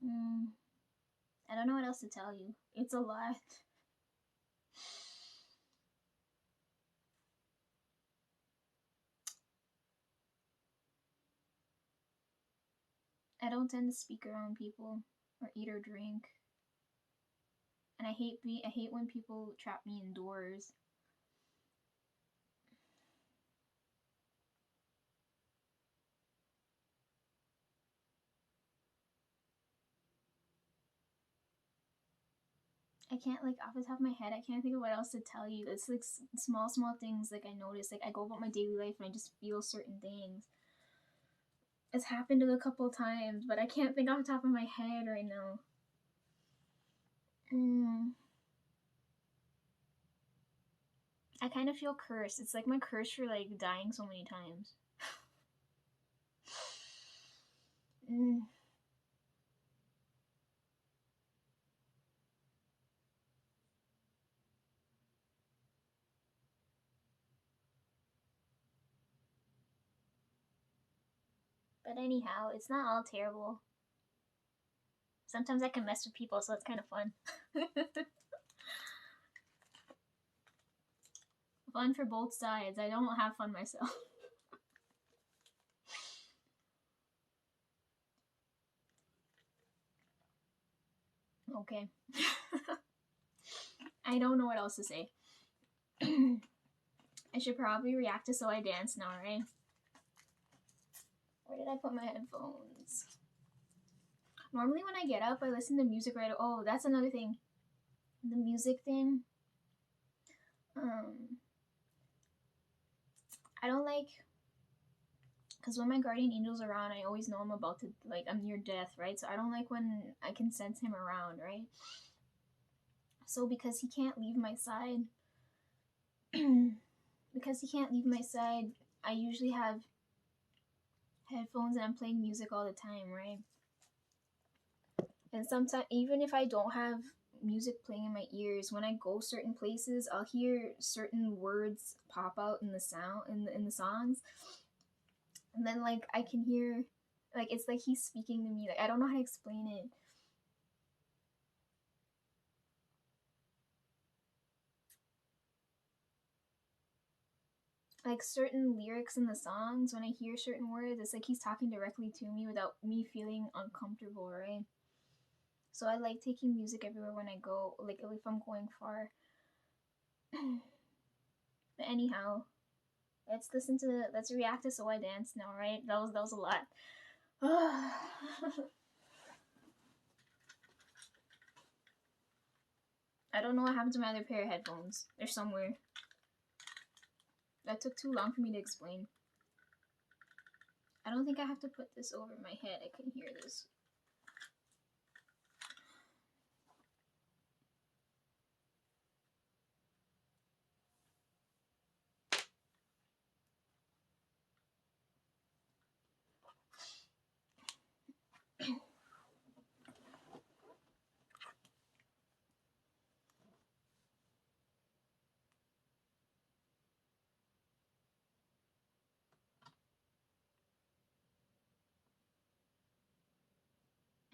Mm, I don't know what else to tell you. It's a lot. I don't tend to speak around people or eat or drink. And I hate when people trap me indoors. I can't, like, off the top of my head, I can't think of what else to tell you. It's like small things like I notice. Like I go about my daily life and I just feel certain things. It's happened a couple times, but I can't think off the top of my head right now. Mm, I kind of feel cursed. It's like my curse for like dying so many times. Mm, but anyhow, it's not all terrible. Sometimes I can mess with people, so it's kind of fun. Fun for both sides. I don't have fun myself. Okay. I don't know what else to say. I should probably react to So I Dance now, right? Where did I put my headphones? Normally when I get up, I listen to music right. Oh, that's another thing. The music thing. Um, I don't like because when my guardian angel's around, I always know I'm about to like I'm near death, right? So I don't like when I can sense him around, right? So because he can't leave my side, because he can't leave my side, I usually have headphones and I'm playing music all the time, right? And sometimes even if I don't have music playing in my ears, when I go certain places, I'll hear certain words pop out in the sound in the songs, and then like I can hear, like it's like he's speaking to me. Like I don't know how to explain it. Like certain lyrics in the songs, when I hear certain words, it's like he's talking directly to me without me feeling uncomfortable, right? So I like taking music everywhere when I go, like if I'm going far. But anyhow, let's react to So I Dance now, right? That was a lot. I don't know what happened to my other pair of headphones. They're somewhere. That took too long for me to explain. I don't think I have to put this over my head. I can hear this.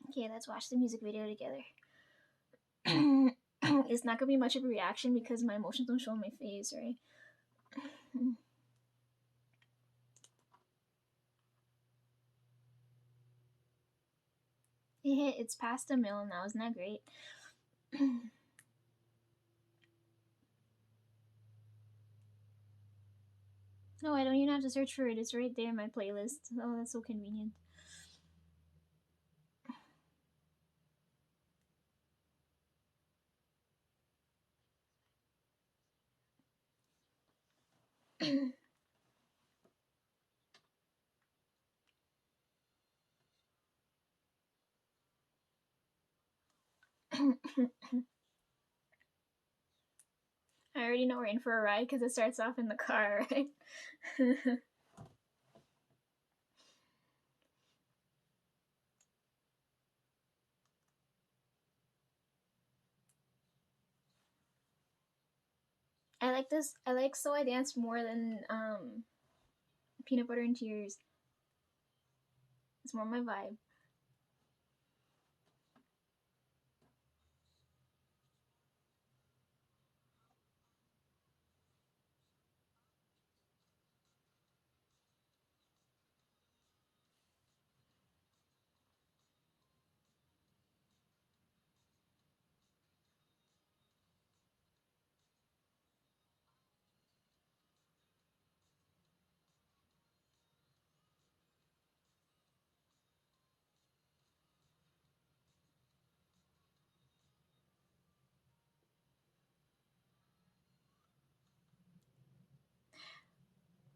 Okay, let's watch the music video together. It's not gonna be much of a reaction because my emotions don't show on my face, right? It's past a mil now, isn't that great? No, I don't even have to search for it. It's right there in my playlist. Oh, that's so convenient. I already know we're in for a ride because it starts off in the car, right? I like this. I like So I Dance more than Peanut Butter and Tears. It's more my vibe.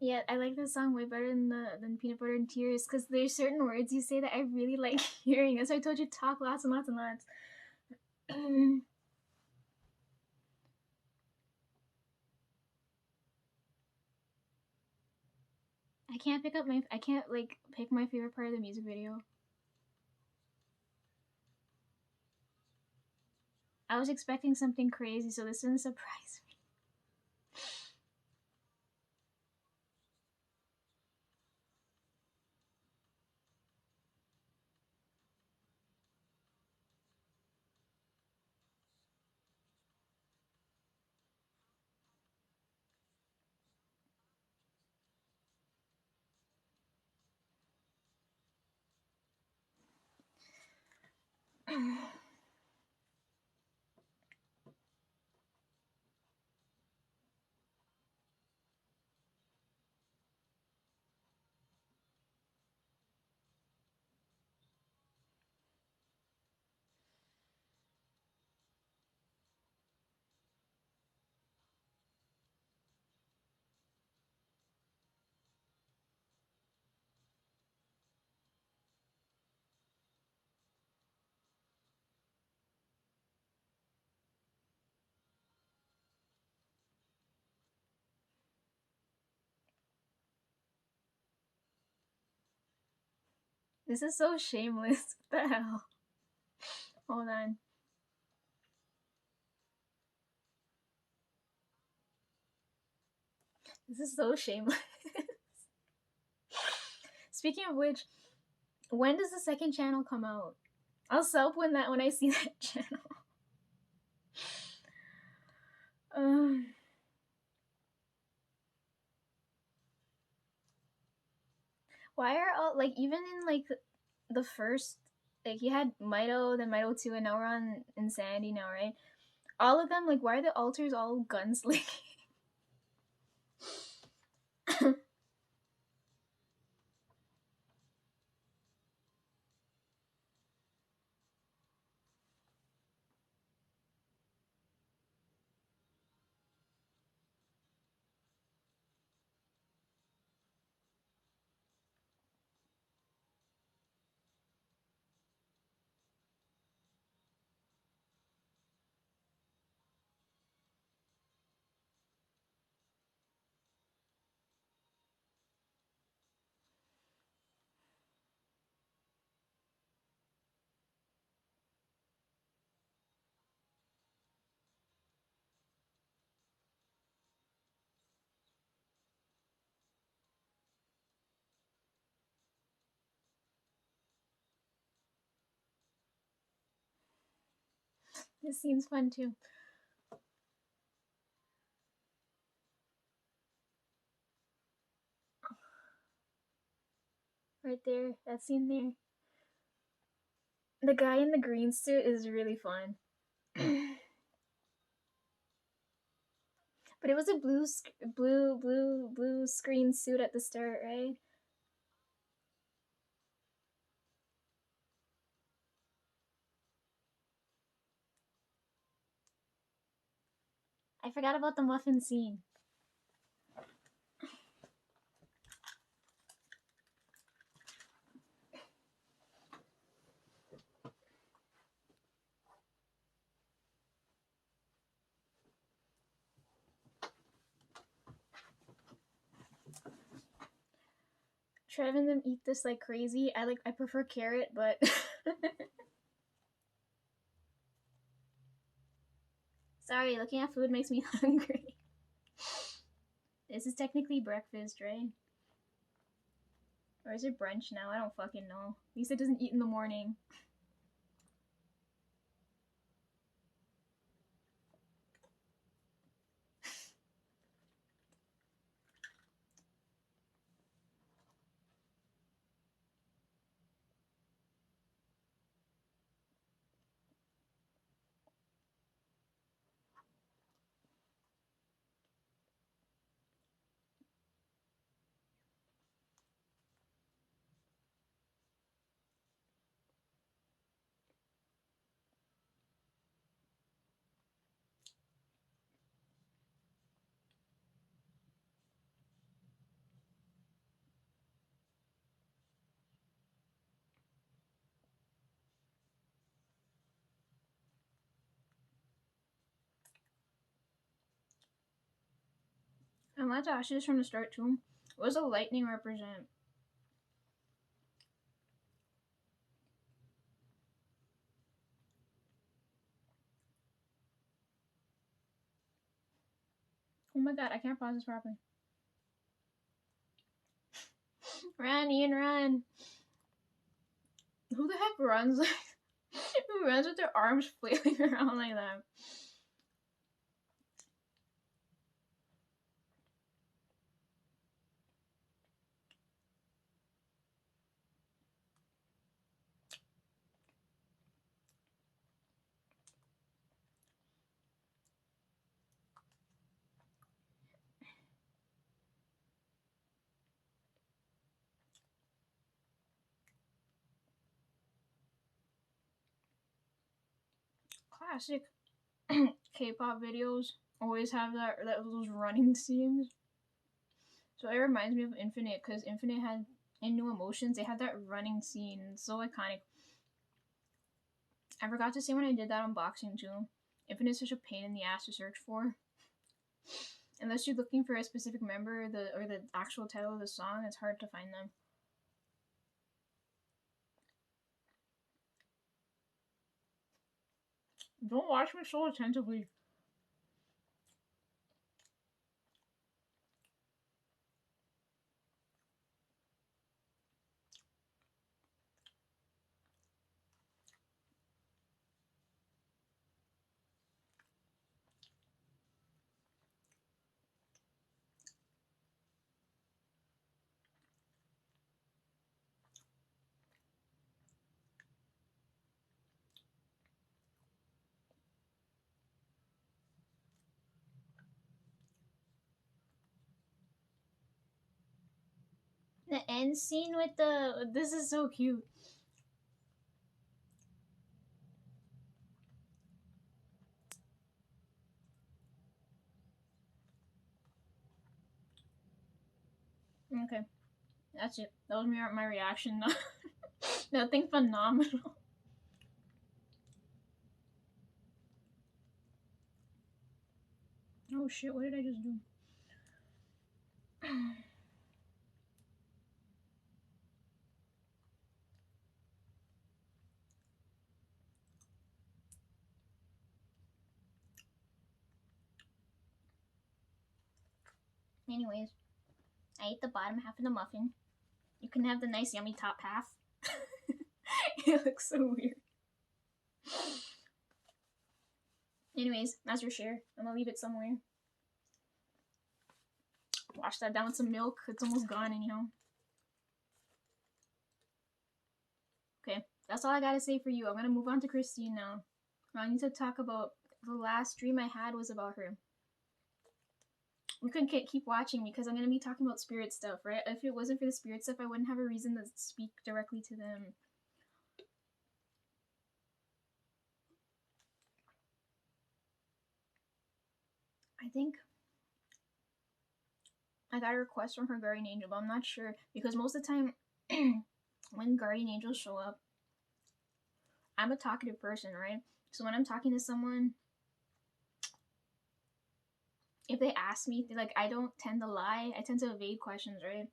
Yeah, I like this song way better than the than Peanut Butter and Tears because there's certain words you say that I really like hearing. That's why I told you to talk lots and lots and lots. I can't like pick my favorite part of the music video. I was expecting something crazy, so this didn't surprise me. This is so shameless. What the hell? Hold on. This is so shameless. Speaking of which, when does the second channel come out? I'll sub when I see that channel. Um, why are all like even in like the first like you had Mito, then Mito 2, and now we're on Insanity now, right? All of them, like why are the altars all gunslinging? This seems fun too. Right there, that scene there. The guy in the green suit is really fun. But it was a blue screen suit at the start, right? I forgot about the muffin scene. Trev and them eat this like crazy. I prefer carrot, but sorry, looking at food makes me hungry. This is technically breakfast, right? Or is it brunch now? I don't fucking know. Lisa doesn't eat in the morning. wanted to ask you this from the start too. What does the lightning represent? Oh my god, I can't pause this properly. Run, Ian, run! Who the heck runs like who runs with their arms flailing around like that? Classic K-pop videos always have those running scenes. So it reminds me of Infinite, because Infinite had in New Emotions they had that running scene. It's so iconic. I forgot to say when I did that unboxing too. Infinite's such a pain in the ass to search for. Unless you're looking for a specific member, or the actual title of the song, it's hard to find them. Don't watch me so attentively. The end scene with this is so cute. Okay, that's it. That was my reaction. Nothing phenomenal. Oh shit! What did I just do? Anyways, I ate the bottom half of the muffin. You can have the nice yummy top half. It looks so weird. Anyways, that's your share. I'm gonna leave it somewhere. Wash that down with some milk. It's almost gone anyhow. Okay, that's all I gotta say for you. I'm gonna move on to Christine now. I need to talk about the last dream I had was about her. We can keep watching because I'm gonna be talking about spirit stuff, right? If it wasn't for the spirit stuff, I wouldn't have a reason to speak directly to them. I think I got a request from her guardian angel, but I'm not sure because most of the time when guardian angels show up, I'm a talkative person, right? So when I'm talking to someone, if they ask me, like, I don't tend to lie. I tend to evade questions, right?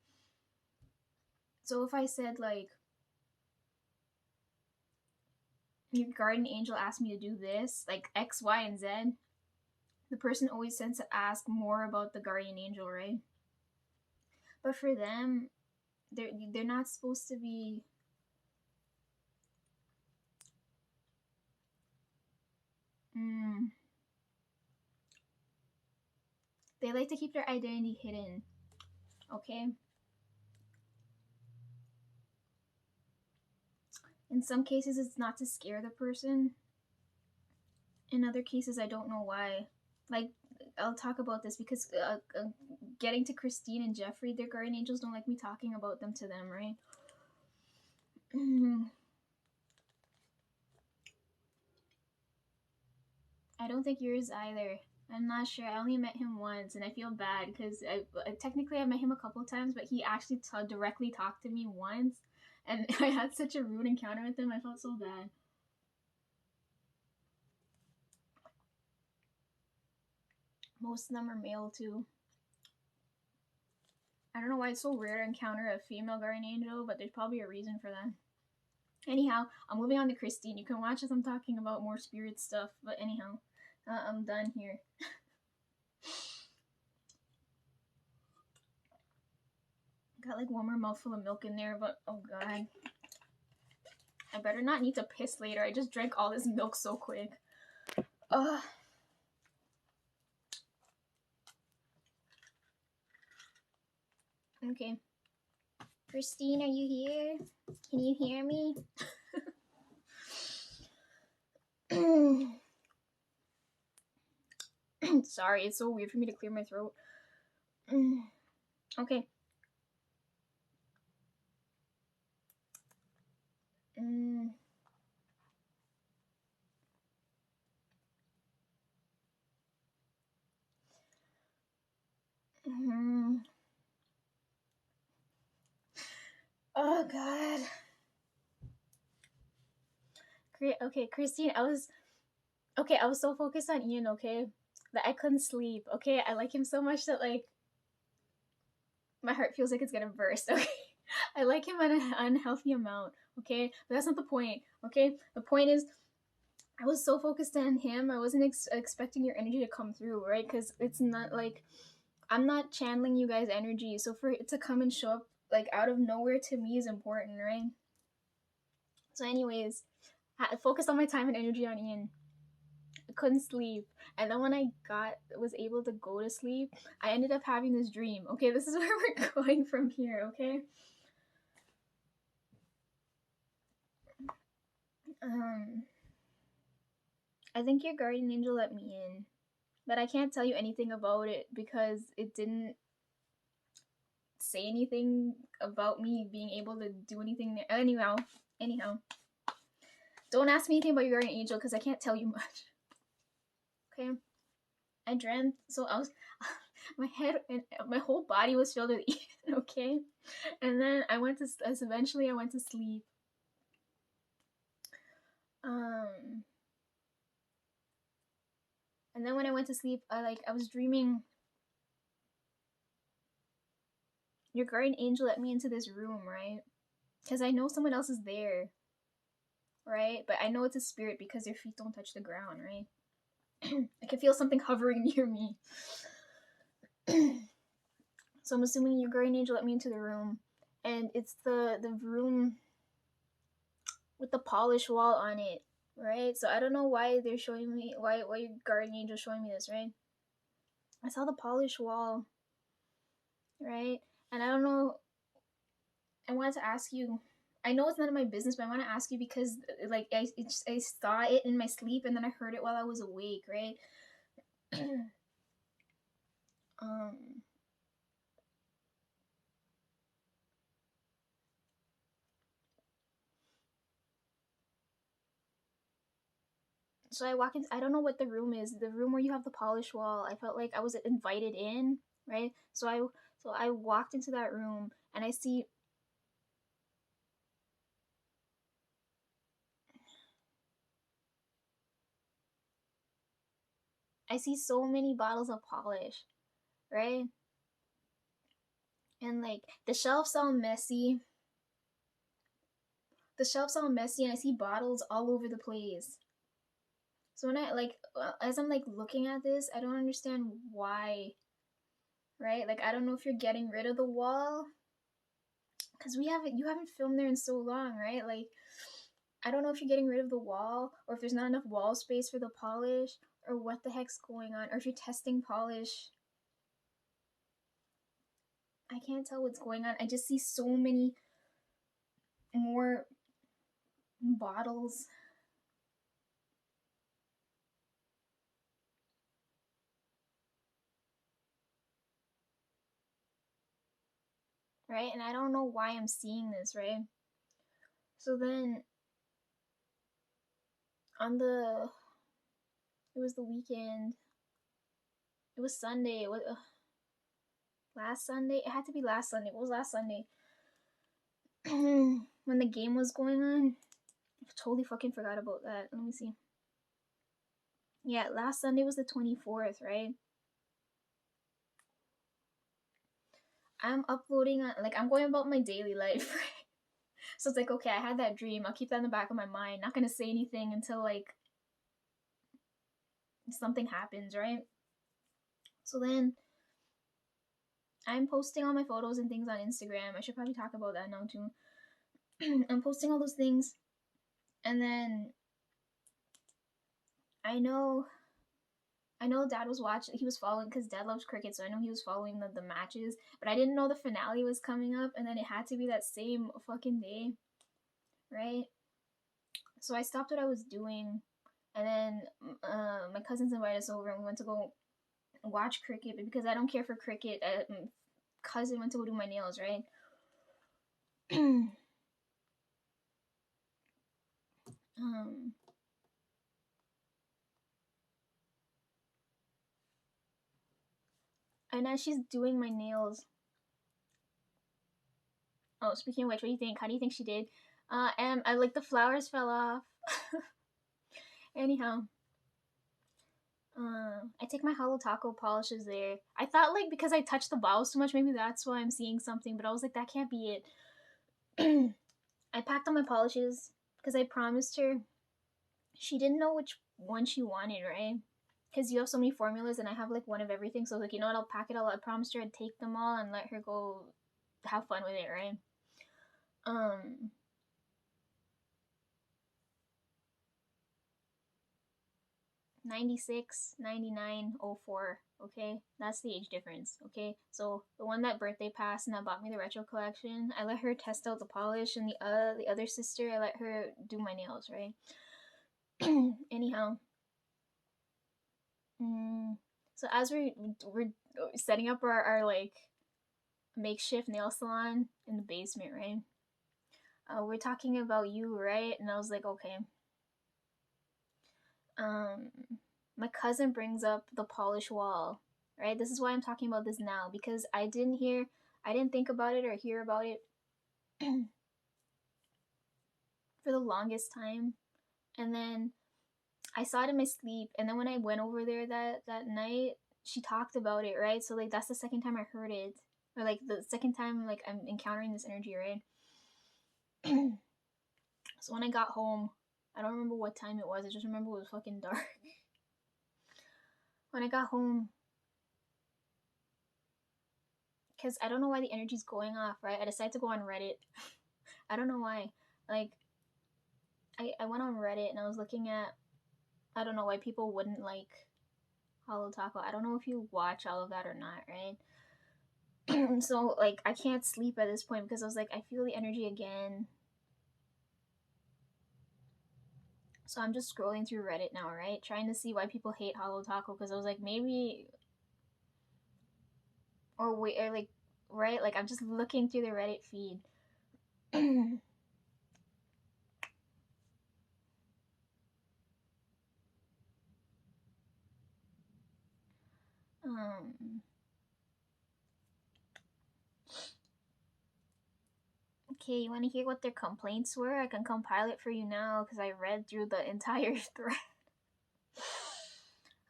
So if I said, like, your guardian angel asked me to do this, like X, Y, and Z, the person always tends to ask more about the guardian angel, right? But for them, they're not supposed to be. They like to keep their identity hidden. Okay. In some cases, it's not to scare the person. In other cases, I don't know why. Like, I'll talk about this because getting to Christine and Jeffrey, their guardian angels don't like me talking about them to them, right? I don't think yours either. I'm not sure. I only met him once, and I feel bad because technically I met him a couple times, but he actually directly talked to me once, and I had such a rude encounter with him. I felt so bad. Most of them are male too. I don't know why it's so rare to encounter a female guardian angel, but there's probably a reason for that. Anyhow, I'm moving on to Christine. You can watch as I'm talking about more spirit stuff, but anyhow, I'm done here. Got like one more mouthful of milk in there, but oh god. I better not need to piss later. I just drank all this milk so quick. Ugh. Okay. Christine, are you here? Can you hear me? Sorry, it's so weird for me to clear my throat. Okay. Oh god. Great. Okay, Christine, I was so focused on Ian, okay, that I couldn't sleep. Okay, I like him so much that like my heart feels like it's gonna burst. Okay, I like him at an unhealthy amount. Okay, but that's not the point. Okay, the point is I was so focused on him, I wasn't expecting your energy to come through, right? Because it's not like I'm not channeling you guys' energy, so for it to come and show up like out of nowhere to me is important, right? So, anyways, I focused all my time and energy on Ian. I couldn't sleep, and then when I was able to go to sleep, I ended up having this dream. Okay, this is where we're going from here. Okay. I think your guardian angel let me in, but I can't tell you anything about it because it didn't say anything about me being able to do anything. Anyhow, don't ask me anything about your guardian angel because I can't tell you much. Okay, I dreamt, so I was my head and my whole body was filled with Ian. Okay, and then eventually I went to sleep. And then when I went to sleep, I was dreaming. Your guardian angel let me into this room, right? Because I know someone else is there, right? But I know it's a spirit because their feet don't touch the ground, right? I can feel something hovering near me. So I'm assuming your guardian angel let me into the room, and it's the room with the polished wall on it, right? So I don't know why they're showing me why your guardian angel showing me this, right? I saw the polished wall, right? And I don't know. I wanted to ask you. I know it's none of my business, but I want to ask you because, like, I saw it in my sleep, and then I heard it while I was awake, right? So I walk in. I don't know what the room is. The room where you have the polished wall. I felt like I was invited in, right? So I walked into that room, and I see so many bottles of polish, right? And like the shelves all messy. And I see bottles all over the place. So when I as I'm like looking at this, I don't understand why, right? Like I don't know if you're getting rid of the wall because you haven't filmed there in so long, right? Like I don't know if you're getting rid of the wall or if there's not enough wall space for the polish or what the heck's going on or if you're testing polish. I can't tell what's going on. I just see so many more bottles. Right? And I don't know why I'm seeing this, right? So then it was the weekend. It was Sunday. It was last Sunday. It had to be last Sunday. What was last Sunday? When the game was going on. I totally fucking forgot about that. Let me see. Yeah, last Sunday was the 24th, right? I'm uploading, like, I'm going about my daily life. So it's like, okay, I had that dream. I'll keep that in the back of my mind. Not gonna say anything until like something happens, right? So then I'm posting all my photos and things on Instagram. I should probably talk about that now too. I'm posting all those things, and then I know I know Dad was watching. He was following because Dad loves cricket, so I know he was following the matches. But I didn't know the finale was coming up, and then it had to be that same fucking day, right? So I stopped what I was doing, and then my cousins invited us over, and we went to go watch cricket. But because I don't care for cricket, cousin went to go do my nails, right? um, and as she's doing my nails, oh, speaking of which, what do you think? How do you think she did? And I like the flowers fell off. Anyhow, I take my hollow taco polishes there. I thought like because I touched the bottles too much, maybe that's why I'm seeing something. But I was like, that can't be it. I packed all my polishes because I promised her. She didn't know which one she wanted, right? Because you have so many formulas and I have like one of everything. So I was like, you know what? I'll pack it all. I promised her I'd take them all and let her go have fun with it, right? Um, 96, 99, 04. Okay, that's the age difference. Okay, so the one that birthday passed and that bought me the retro collection, I let her test out the polish, and the other sister, I let her do my nails, right? Anyhow, so as we're setting up our like makeshift nail salon in the basement, right? We're talking about you, right? And I was like, okay. Um, my cousin brings up the polish wall, right? This is why I'm talking about this now because I didn't think about it or hear about it for the longest time, and then I saw it in my sleep, and then when I went over there that night, she talked about it, right? So like that's the second time I heard it, or like the second time like I'm encountering this energy, right? So when I got home, I don't remember what time it was. I just remember it was fucking dark. When I got home, because I don't know why the energy's going off, right? I decided to go on Reddit. I don't know why. Like, I went on Reddit and I was looking at, I don't know why people wouldn't like Hollow Taco. I don't know if you watch all of that or not, right? So, like, I can't sleep at this point because I was like, I feel the energy again. So I'm just scrolling through Reddit now, right? Trying to see why people hate Hollow Taco because I was like, maybe, or wait, or like, right? Like, I'm just looking through the Reddit feed. um, okay, you want to hear what their complaints were? I can compile it for you now because I read through the entire thread.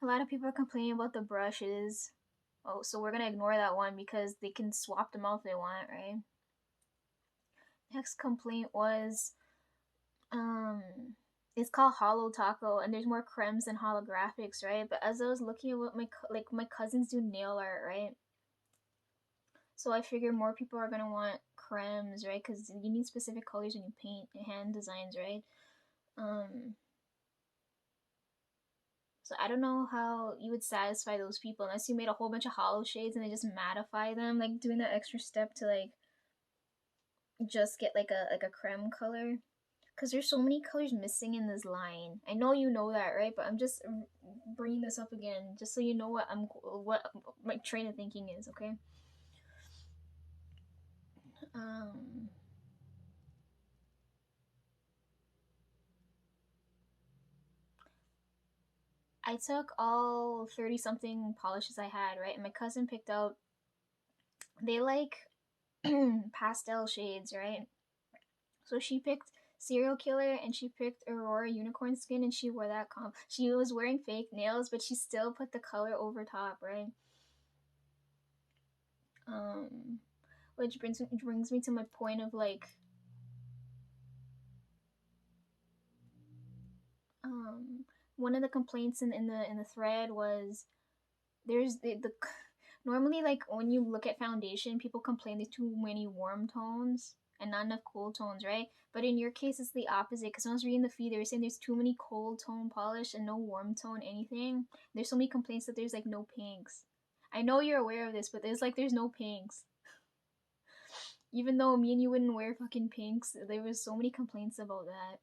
A lot of people are complaining about the brushes. Oh, so we're gonna ignore that one because they can swap them out if they want, right? Next complaint was, um, it's called Hollow Taco, and there's more cremes than holographics, right? But as I was looking at what my cousins do nail art, right? So I figure more people are gonna want cremes, right? Because you need specific colors when you paint hand designs, right? Um, so I don't know how you would satisfy those people unless you made a whole bunch of hollow shades and they just mattify them, like doing that extra step to like just get like a creme color. Because there's so many colors missing in this line. I know you know that, right? But I'm just bringing this up again, just so you know what my train of thinking is. Okay. Um, I took all 30 something polishes I had, right? And my cousin picked out, they like pastel shades, right? So she picked Serial Killer and she picked Aurora Unicorn Skin and she wore that comp. She was wearing fake nails, but she still put the color over top, right? Um, Which brings me to my point of like, one of the complaints in the thread was there's the normally, like, when you look at foundation, people complain there's too many warm tones and not enough cool tones, right? But in your case, it's the opposite. Because when I was reading the feed, they were saying there's too many cold tone polish and no warm tone anything. There's so many complaints that there's like no pinks. I know you're aware of this, but there's no pinks. Even though me and you wouldn't wear fucking pinks, there was so many complaints about that.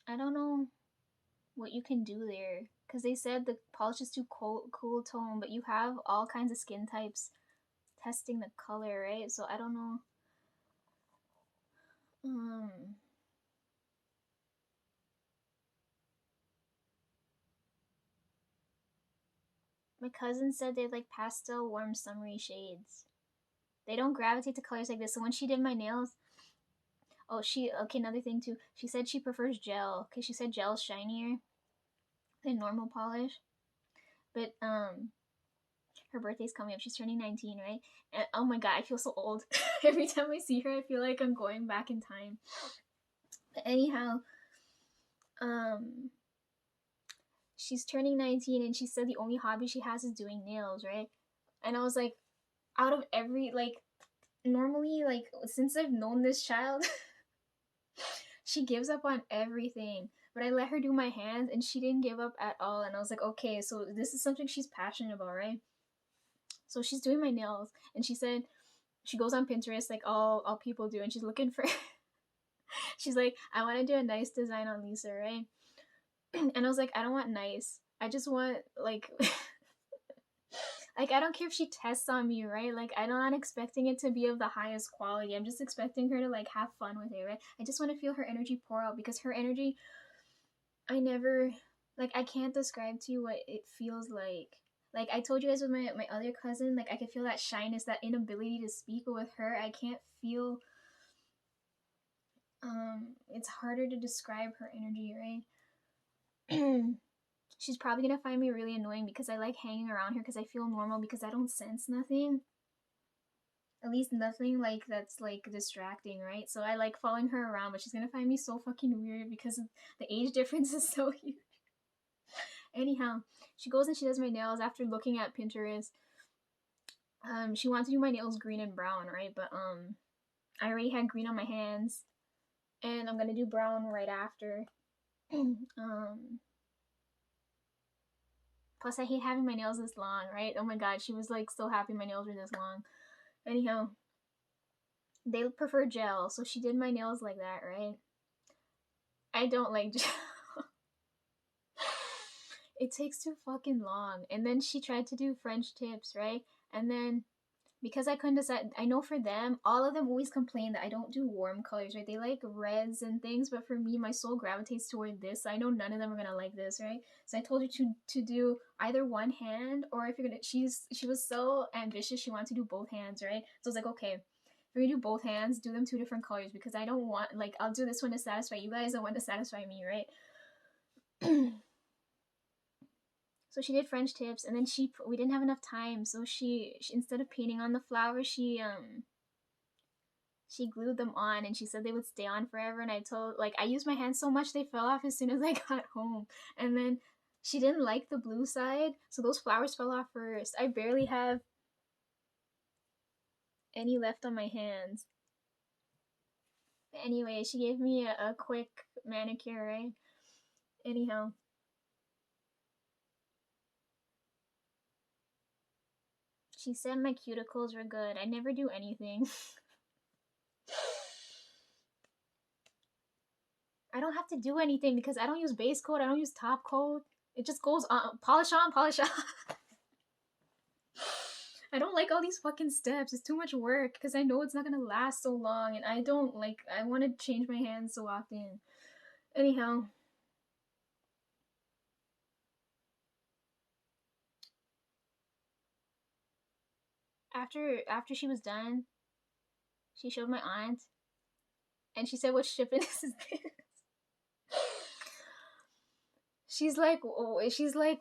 I don't know what you can do there, because they said the polish is too cool tone, but you have all kinds of skin types testing the color, right? So I don't know. Um, my cousin said they like pastel, warm, summery shades. They don't gravitate to colors like this. So when she did my nails, okay, another thing too. She said she prefers gel because she said gel's shinier than normal polish. But her birthday's coming up. She's turning 19, right? And oh my god, I feel so old. Every time I see her, I feel like I'm going back in time. But anyhow, she's turning 19 and she said the only hobby she has is doing nails, right? And I was like, out of every, like, normally, like, since I've known this child, she gives up on everything. But I let her do my hands and she didn't give up at all. And I was like, okay, so this is something she's passionate about, right? So she's doing my nails and she said she goes on Pinterest like all people do, and she's looking for she's like, I want to do a nice design on Lisa, right? And I was like, I don't want nice. I just want like like, I don't care if she tests on me, right? Like, I'm not expecting it to be of the highest quality. I'm just expecting her to like have fun with it, right? I just want to feel her energy pour out, because her energy, I never, like, I can't describe to you what it feels like. Like I told you guys with my other cousin, like I could feel that shyness, that inability to speak, but with her, I can't feel. It's harder to describe her energy, right? She's probably gonna find me really annoying because I like hanging around her because I feel normal, because I don't sense nothing. At least nothing like that's like distracting, right? So I like following her around, but she's gonna find me so fucking weird because the age difference is so huge. Anyhow, she goes and she does my nails after looking at Pinterest. She wants to do my nails green and brown, right? But I already had green on my hands, and I'm gonna do brown right after. Plus, I hate having my nails this long, right? Oh my god, she was like so happy my nails were this long. Anyhow, they prefer gel, so she did my nails like that, right? I don't like gel. It takes too fucking long. And then she tried to do French tips, right? And then because I couldn't decide, I know for them, all of them always complain that I don't do warm colors, right? They like reds and things, but for me, my soul gravitates toward this. So I know none of them are gonna like this, right? So I told her to do either one hand, or if you're gonna, she was so ambitious, she wanted to do both hands, right? So I was like, okay, if you're gonna do both hands, do them two different colors, because I don't want, like, I'll do this one to satisfy you guys and one to satisfy me, right? So she did French tips, and then we didn't have enough time, so she instead of painting on the flowers, she glued them on, and she said they would stay on forever. And I used my hands so much they fell off as soon as I got home. And then she didn't like the blue side, so those flowers fell off first. I barely have any left on my hands. But anyway, she gave me a quick manicure, right? Anyhow, she said my cuticles were good. I never do anything. I don't have to do anything because I don't use base coat. I don't use top coat. It just goes on. Polish on, polish off. I don't like all these fucking steps. It's too much work because I know it's not gonna last so long, and I don't like. I want to change my hands so often. Anyhow, after she was done, she showed my aunt, and she said, "What shipping is this?" she's like,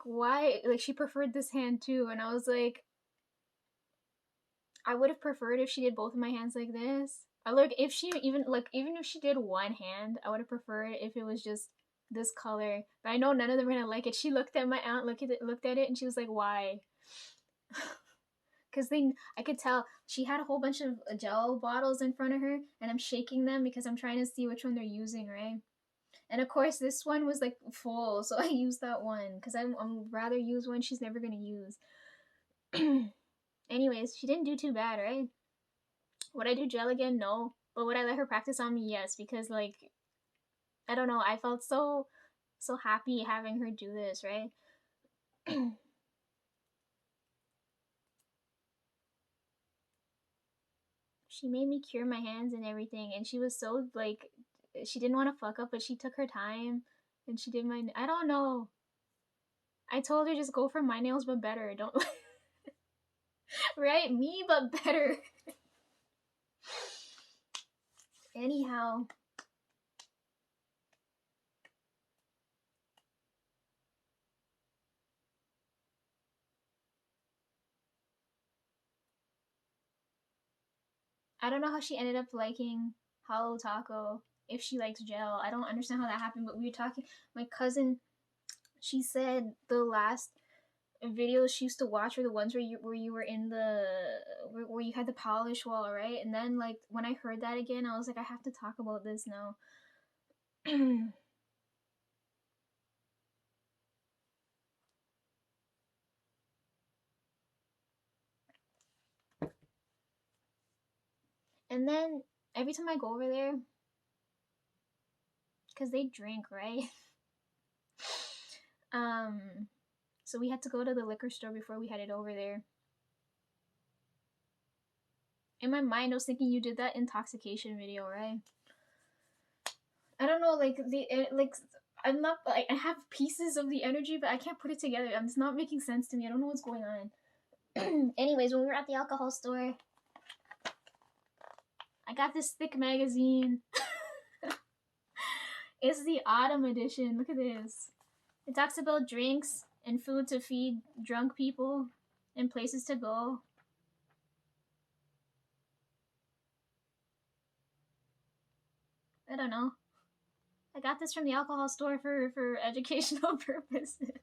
why? Like, she preferred this hand too. And I was like, I would have preferred if she did both of my hands like this. I look, if she even if she did one hand, I would have preferred if it was just this color. But I know none of them are gonna like it. She looked at my aunt, looked at it, and she was like, why? Because I could tell she had a whole bunch of gel bottles in front of her, and I'm shaking them because I'm trying to see which one they're using, right? And of course, this one was like full, so I used that one because I'm rather use one she's never gonna use. Anyways, she didn't do too bad, right? Would I do gel again? No. But would I let her practice on me? Yes, because like I don't know, I felt so happy having her do this, right? She made me cure my hands and everything, and she was so like she didn't want to fuck up, but she took her time and she did my. I don't know. I told her just go for my nails, but better. Don't right me, but better. Anyhow, I don't know how she ended up liking Hollow Taco if she likes gel. I don't understand how that happened, but we were talking. My cousin, she said the last videos she used to watch were the ones where you were in the where you had the polish wall, right? And then like when I heard that again, I was like, I have to talk about this now. And then every time I go over there, because they drink, right? um, so we had to go to the liquor store before we headed over there. In my mind, I was thinking you did that intoxication video, right? I don't know, like like I'm not like I have pieces of the energy, but I can't put it together. It's not making sense to me. I don't know what's going on. Anyways, when we were at the alcohol store, I got this thick magazine. It's the autumn edition. Look at this. It talks about drinks and food to feed drunk people and places to go. I don't know. I got this from the alcohol store for educational purposes.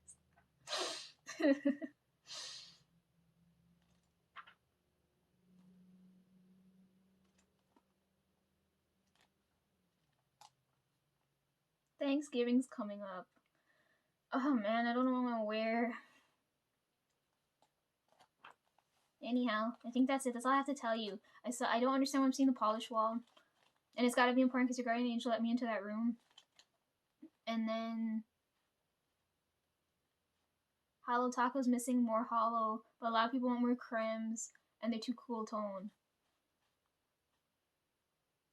Thanksgiving's coming up. Oh man, I don't know what I'm gonna wear. Anyhow, I think that's it. That's all I have to tell you. I don't understand why I'm seeing the polish wall. And it's gotta be important because your guardian angel let me into that room. And then Hollow Taco's missing more hollow, but a lot of people want more crems and they're too cool tone.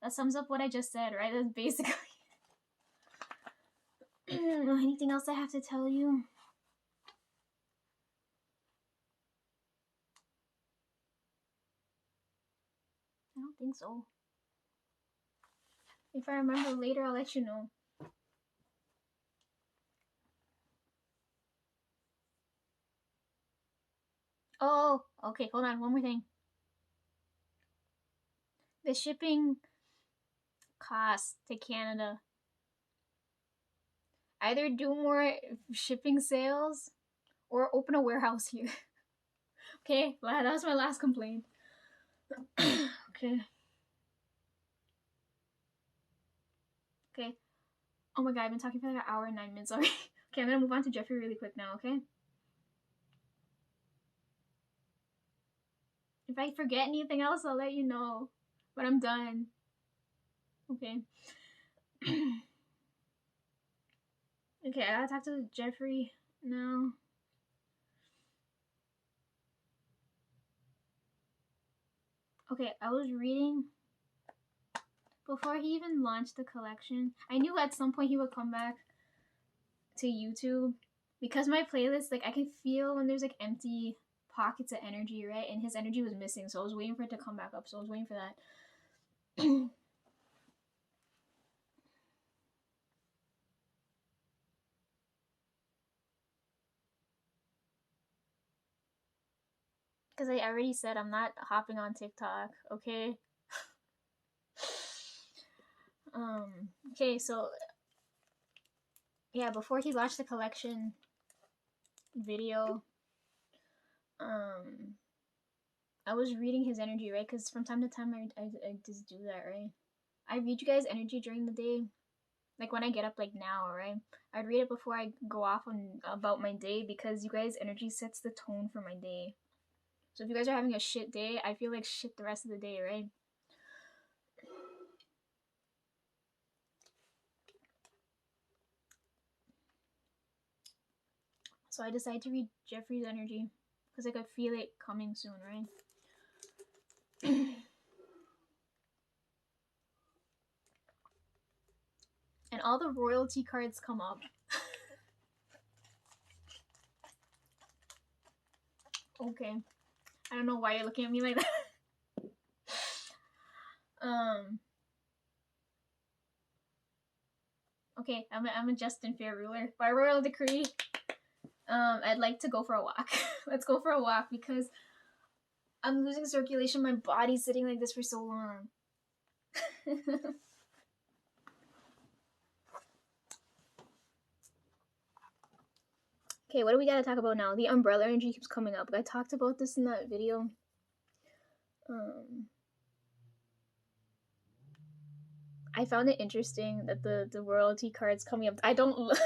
That sums up what I just said, right? That's basically anything else I have to tell you? I don't think so. If I remember later, I'll let you know. Oh, okay, hold on. One more thing. The shipping cost to Canada. Either do more shipping sales or open a warehouse here. Okay, that was my last complaint. Okay. Okay. Oh my god, I've been talking for like an hour and 9 minutes already. Okay, I'm gonna move on to Jeffrey really quick now, okay? If I forget anything else, I'll let you know. But I'm done. Okay. Okay, I gotta talk to Jeffrey now. Okay, I was reading before he even launched the collection. I knew at some point he would come back to YouTube because my playlist, like, I can feel when there's like empty pockets of energy, right? And his energy was missing, so I was waiting for it to come back up. So I was waiting for that. Because I already said I'm not hopping on TikTok, okay? Okay, so yeah, before he launched the collection video, um, I was reading his energy, right? Because from time to time, I just do that, right? I read you guys' energy during the day, like when I get up, like now, right? I'd read it before I go off on about my day because you guys' energy sets the tone for my day. So if you guys are having a shit day, I feel like shit the rest of the day, right? So I decided to read Jeffrey's energy because I could feel it coming soon, right? And all the royalty cards come up. Okay. I don't know why you're looking at me like that. Okay, I'm a just and fair ruler. By royal decree, I'd like to go for a walk. Let's go for a walk because I'm losing circulation. My body's sitting like this for so long. Okay, what do we gotta talk about now? The umbrella energy keeps coming up. I talked about this in that video. I found it interesting that the royalty cards coming up. I don't.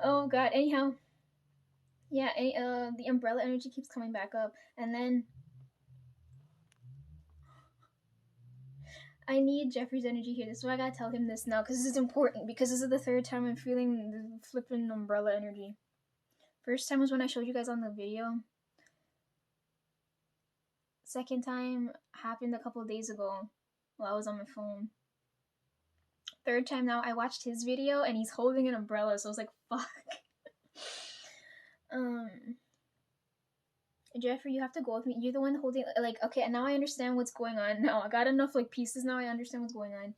Oh god. Anyhow, yeah. The umbrella energy keeps coming back up, and then I need Jeffrey's energy here. This is why I gotta tell him this now, because this is important. Because this is the third time I'm feeling the flipping umbrella energy. First time was when I showed you guys on the video. Second time happened a couple of days ago while I was on my phone. Third time now, I watched his video and he's holding an umbrella, so I was like, fuck. Jeffrey, you have to go with me. You're the one holding, like, okay, and now I understand what's going on. Now I got enough, like, pieces now. I understand what's going on.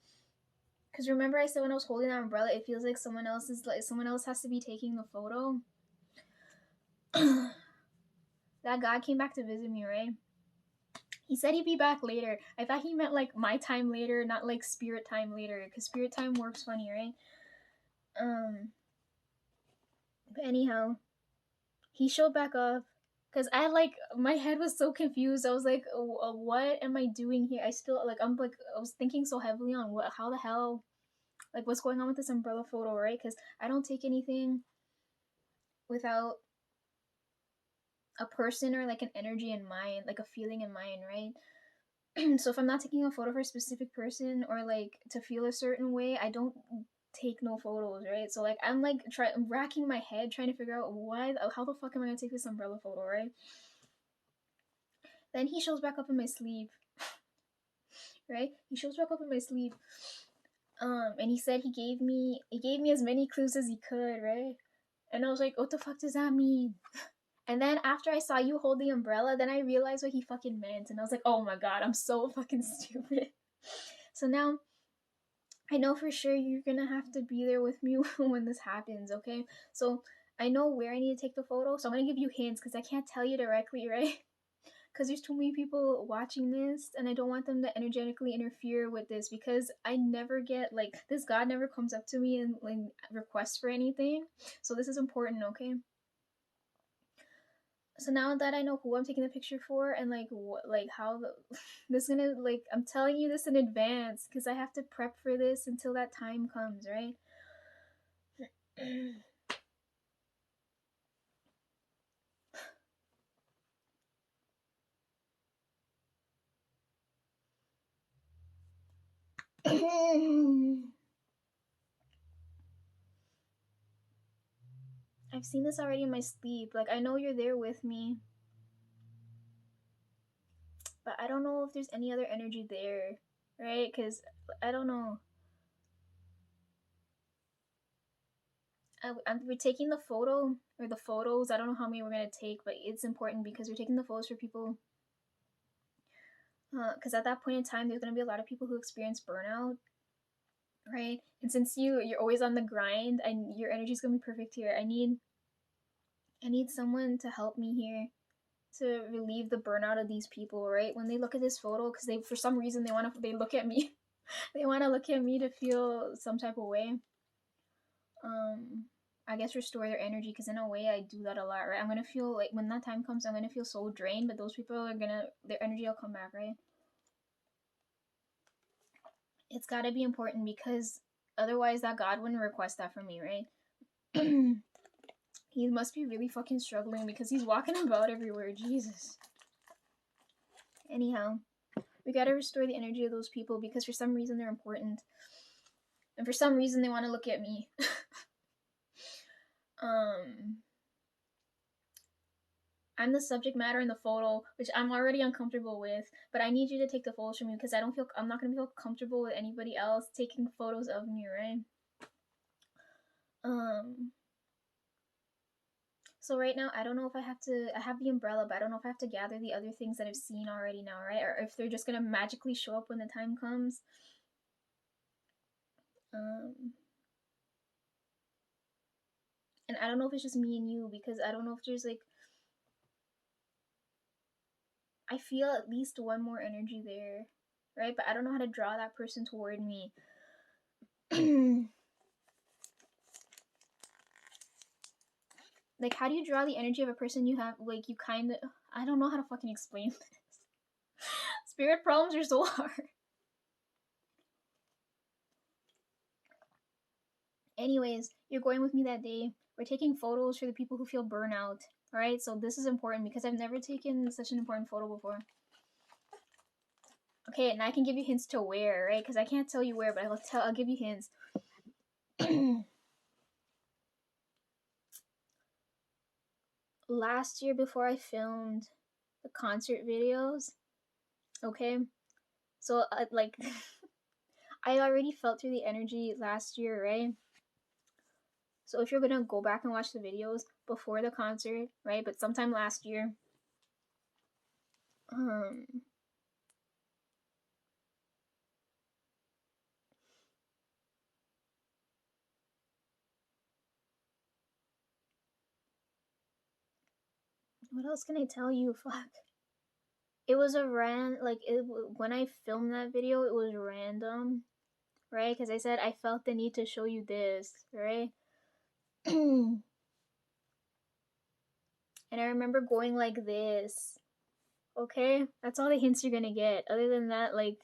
Because remember I said when I was holding that umbrella, it feels like someone else has to be taking the photo. That guy came back to visit me, right? He said he'd be back later. I thought he meant, like, my time later, not, like, spirit time later. Because spirit time works funny, right? But anyhow, he showed back up. Because I, like, my head was so confused. I was like, what am I doing here? I was thinking so heavily on how the hell, like, what's going on with this umbrella photo, right? Because I don't take anything without a person or, like, an energy in mind, like, a feeling in mind, right? So if I'm not taking a photo for a specific person or, like, to feel a certain way, I don't take no photos, right? So, like, I'm racking my head trying to figure out how the fuck am I gonna take this umbrella photo, right? Then he shows back up in my sleep, right? He shows back up in my sleep, and he said he gave me as many clues as he could, right? And I was like, what the fuck does that mean? And then after I saw you hold the umbrella, then I realized what he fucking meant, and I was like, oh my god, I'm so fucking stupid. So now I know for sure you're gonna have to be there with me when this happens, okay? So I know where I need to take the photo, so I'm gonna give you hints because I can't tell you directly, right? Because there's too many people watching this and I don't want them to energetically interfere with this because I never get, like, this god never comes up to me and, like, requests for anything. So this is important, okay? So now that I know who I'm taking the picture for and, like, what, like, how this is gonna, like, I'm telling you this in advance because I have to prep for this until that time comes, right? I've seen this already in my sleep. Like, I know you're there with me, but I don't know if there's any other energy there, right? Because I don't know. We're taking the photo or the photos. I don't know how many we're gonna take, but it's important because we're taking the photos for people. Because at that point in time, there's gonna be a lot of people who experience burnout, right? And since you're always on the grind, and your energy is gonna be perfect here. I need I need someone to help me here to relieve the burnout of these people, right? When they look at this photo, because they, for some reason, they look at me, they want to look at me to feel some type of way. Um, I guess restore their energy, because in a way I do that a lot, right? I'm gonna feel like when that time comes, I'm gonna feel so drained, but those people are gonna, their energy will come back, right? It's gotta be important because otherwise that God wouldn't request that from me, right? He must be really fucking struggling because he's walking about everywhere. Jesus. Anyhow, we gotta restore the energy of those people because for some reason they're important. And for some reason they want to look at me. um I'm the subject matter in the photo, which I'm already uncomfortable with, but I need you to take the photos from me because I'm not gonna feel comfortable with anybody else taking photos of me, right? Um so right now I don't know if I have the umbrella, but I don't know if I have to gather the other things that I've seen already now, right? Or if they're just gonna magically show up when the time comes. Um and I don't know if it's just me and you because I don't know if there's like I feel at least one more energy there, right? But I don't know how to draw that person toward me. Like, how do you draw the energy of a person you have? Like, you kind of. I don't know how to fucking explain this. Spirit problems are so hard. Anyways, you're going with me that day. We're taking photos for the people who feel burnout. Alright, so this is important because I've never taken such an important photo before. Okay, and I can give you hints to where, right? Because I can't tell you where, but I'll give you hints. Last year, before I filmed the concert videos, okay, so like I already felt through the energy last year, right? So if you're gonna go back and watch the videos before the concert, right, but sometime last year, um what else can I tell you? Fuck. It was a when I filmed that video, it was random, right? Because I said I felt the need to show you this, right? And I remember going like this. Okay, that's all the hints you're gonna get. Other than that, like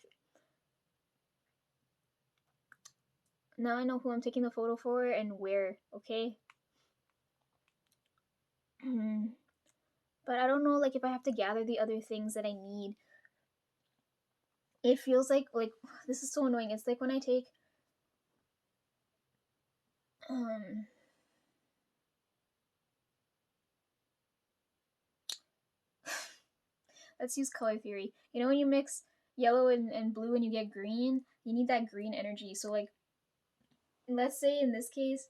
now I know who I'm taking the photo for and where. Okay. But I don't know, like if I have to gather the other things that I need. It feels like this is so annoying. It's like when I take um let's use color theory. You know when you mix yellow and blue and you get green, you need that green energy. So like let's say in this case,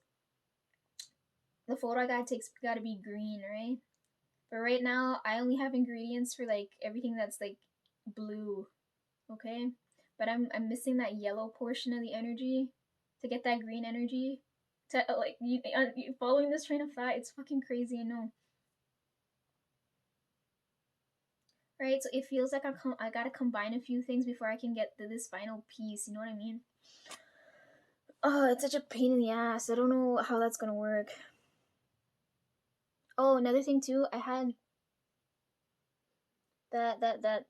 the photo I gotta be green, right? But right now I only have ingredients for like everything that's like blue, okay? But I'm missing that yellow portion of the energy to get that green energy. To like you following this train of thought, it's fucking crazy. I know, right? So it feels like I gotta combine a few things before I can get to this final piece. You know what I mean? Oh, it's such a pain in the ass. I don't know how that's gonna work. Oh, another thing too. I had that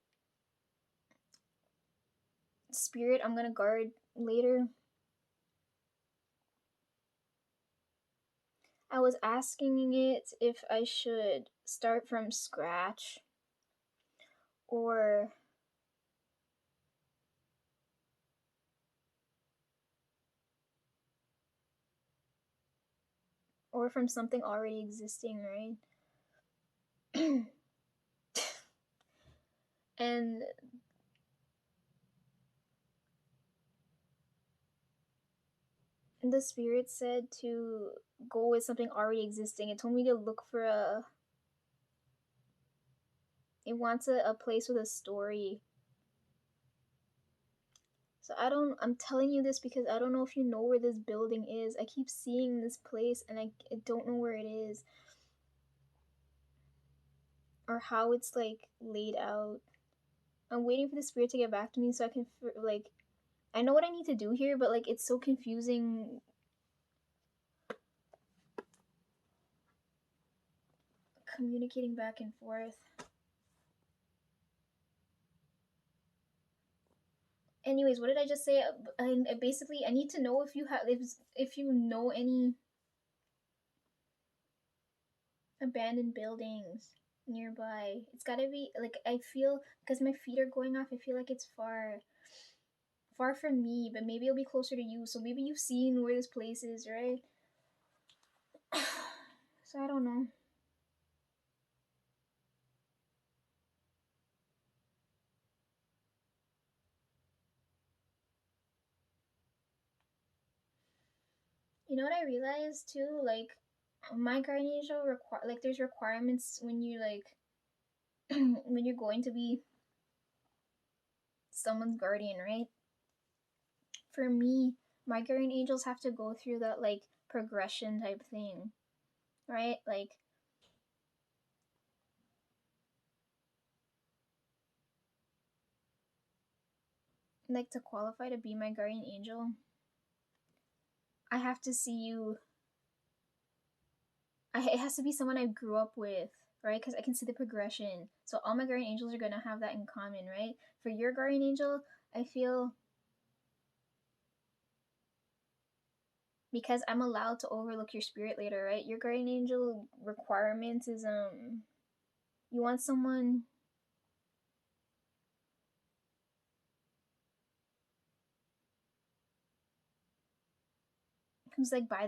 spirit I'm gonna guard later. I was asking it if I should start from scratch or from something already existing, right? And the spirit said to go with something already existing. It told me to look for it wants a place with a story. So I'm telling you this because I don't know if you know where this building is. I keep seeing this place and I don't know where it is. or how it's like laid out. I'm waiting for the spirit to get back to me so I can like I know what I need to do here, but like it's so confusing communicating back and forth. Anyways, what did I just say? Basically, I need to know if you have if you know any abandoned buildings nearby. It's gotta be like I feel because my feet are going off. I feel like it's far from me, but maybe it'll be closer to you. So maybe you've seen where this place is, right? So I don't know. You know what I realized too? Like my guardian angel require like there's requirements when you like when you're going to be someone's guardian, right? For me, my guardian angels have to go through that like progression type thing, right? Like to qualify to be my guardian angel, I have to see you. It has to be someone I grew up with, right? Because I can see the progression. So all my guardian angels are gonna have that in common, right? For your guardian angel, I feel because I'm allowed to overlook your spirit later, right? Your guardian angel requirements is you want someone who's like by